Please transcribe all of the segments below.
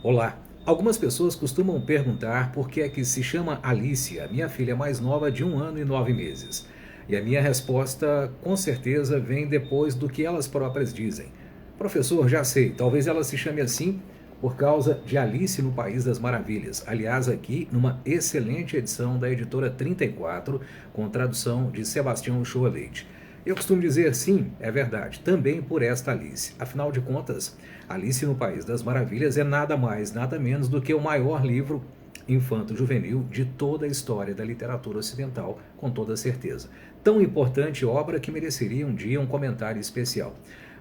Olá! Algumas pessoas costumam perguntar por que é que se chama Alice, a minha filha mais nova de 1 ano e 9 meses. E a minha resposta, com certeza, vem depois do que elas próprias dizem. Professor, já sei, talvez ela se chame assim por causa de Alice no País das Maravilhas. Aliás, aqui numa excelente edição da editora 34, com tradução de Sebastião Uchoa Leite. Eu costumo dizer sim, é verdade, também por esta Alice. Afinal de contas, Alice no País das Maravilhas é nada mais, nada menos do que o maior livro infanto-juvenil de toda a história da literatura ocidental, com toda certeza. Tão importante obra que mereceria um dia um comentário especial.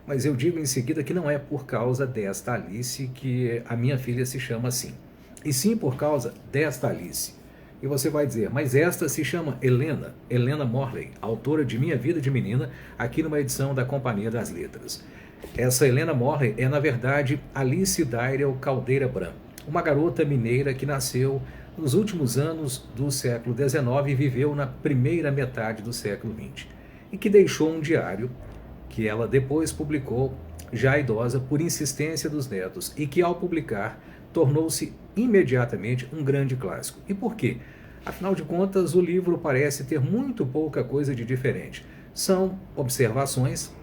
Mas eu digo em seguida que não é por causa desta Alice que a minha filha se chama assim, e sim por causa desta Alice. E você vai dizer, mas esta se chama Helena, Helena Morley, autora de Minha Vida de Menina, aqui numa edição da Companhia das Letras. Essa Helena Morley é, na verdade, Alice Dairel Caldeira Bram, uma garota mineira que nasceu nos últimos anos do século XIX e viveu na primeira metade do século XX, e que deixou um diário que ela depois publicou, já idosa, por insistência dos netos, e que ao publicar tornou-se imediatamente um grande clássico. E por quê? Afinal de contas, o livro parece ter muito pouca coisa de diferente. São observações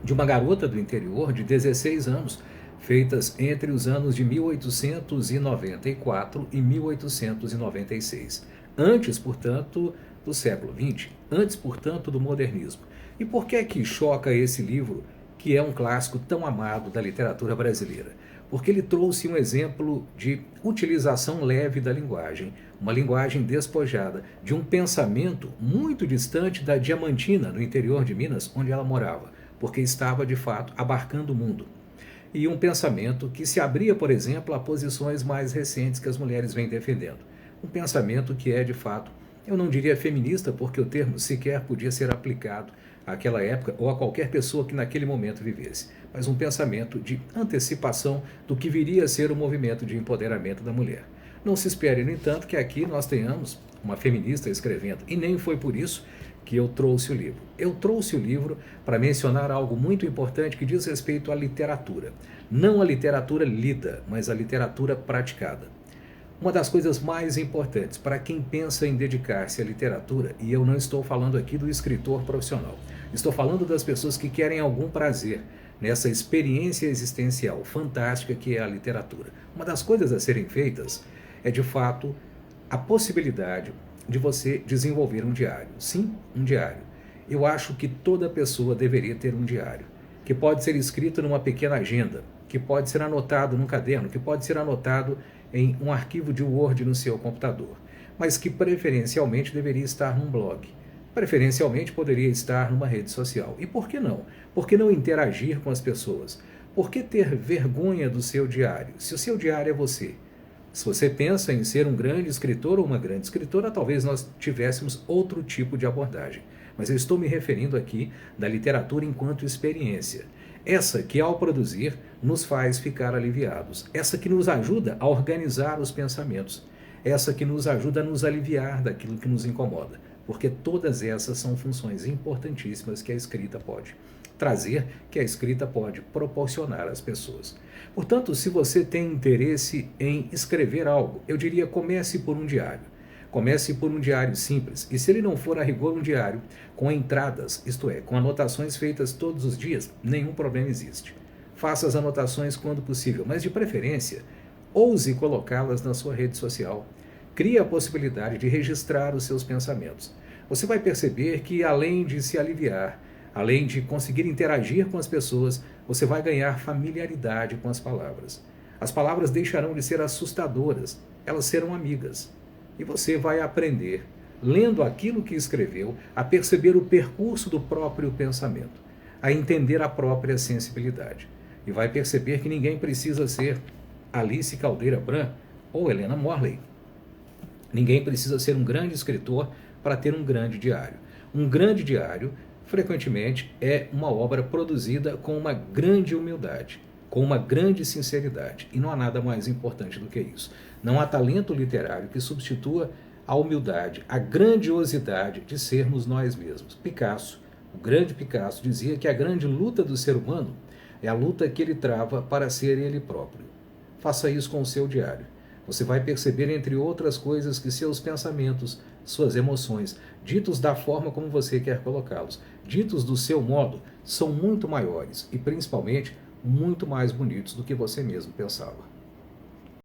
de uma garota do interior de 16 anos, feitas entre os anos de 1894 e 1896. Antes, portanto, do século XX, antes, portanto, do modernismo. E por que é que choca esse livro, que é um clássico tão amado da literatura brasileira? Porque ele trouxe um exemplo de utilização leve da linguagem, uma linguagem despojada, de um pensamento muito distante da Diamantina, no interior de Minas, onde ela morava, porque estava, de fato, abarcando o mundo. E um pensamento que se abria, por exemplo, a posições mais recentes que as mulheres vêm defendendo. Um pensamento que é, de fato, eu não diria feminista, porque o termo sequer podia ser aplicado àquela época ou a qualquer pessoa que naquele momento vivesse, mas um pensamento de antecipação do que viria a ser o movimento de empoderamento da mulher. Não se espere, no entanto, que aqui nós tenhamos uma feminista escrevendo, e nem foi por isso que eu trouxe o livro. Eu trouxe o livro para mencionar algo muito importante que diz respeito à literatura. Não a literatura lida, mas a literatura praticada. Uma das coisas mais importantes para quem pensa em dedicar-se à literatura, e eu não estou falando aqui do escritor profissional, estou falando das pessoas que querem algum prazer nessa experiência existencial fantástica que é a literatura. Uma das coisas a serem feitas é, de fato, a possibilidade de você desenvolver um diário. Sim, um diário. Eu acho que toda pessoa deveria ter um diário, que pode ser escrito numa pequena agenda, que pode ser anotado num caderno, que pode ser anotado em um arquivo de Word no seu computador, mas que preferencialmente deveria estar num blog. Preferencialmente poderia estar numa rede social. E por que não? Por que não interagir com as pessoas? Por que ter vergonha do seu diário? Se o seu diário é você. Se você pensa em ser um grande escritor ou uma grande escritora, talvez nós tivéssemos outro tipo de abordagem. Mas eu estou me referindo aqui da literatura enquanto experiência. Essa que, ao produzir, nos faz ficar aliviados. Essa que nos ajuda a organizar os pensamentos. Essa que nos ajuda a nos aliviar daquilo que nos incomoda. Porque todas essas são funções importantíssimas que a escrita pode trazer, que a escrita pode proporcionar às pessoas. Portanto, se você tem interesse em escrever algo, eu diria comece por um diário. Comece por um diário simples, e se ele não for a rigor um diário com entradas, isto é, com anotações feitas todos os dias, nenhum problema existe. Faça as anotações quando possível, mas de preferência, ouse colocá-las na sua rede social. Crie a possibilidade de registrar os seus pensamentos. Você vai perceber que, além de se aliviar, além de conseguir interagir com as pessoas, você vai ganhar familiaridade com as palavras. As palavras deixarão de ser assustadoras, elas serão amigas. E você vai aprender, lendo aquilo que escreveu, a perceber o percurso do próprio pensamento, a entender a própria sensibilidade. E vai perceber que ninguém precisa ser Alice Caldeira Bram ou Helena Morley. Ninguém precisa ser um grande escritor para ter um grande diário. Um grande diário, frequentemente, é uma obra produzida com uma grande humildade, com uma grande sinceridade. E não há nada mais importante do que isso. Não há talento literário que substitua a humildade, a grandiosidade de sermos nós mesmos. Picasso, o grande Picasso, dizia que a grande luta do ser humano é a luta que ele trava para ser ele próprio. Faça isso com o seu diário. Você vai perceber, entre outras coisas, que seus pensamentos, suas emoções, ditos da forma como você quer colocá-los, ditos do seu modo, são muito maiores e, principalmente, muito mais bonitos do que você mesmo pensava.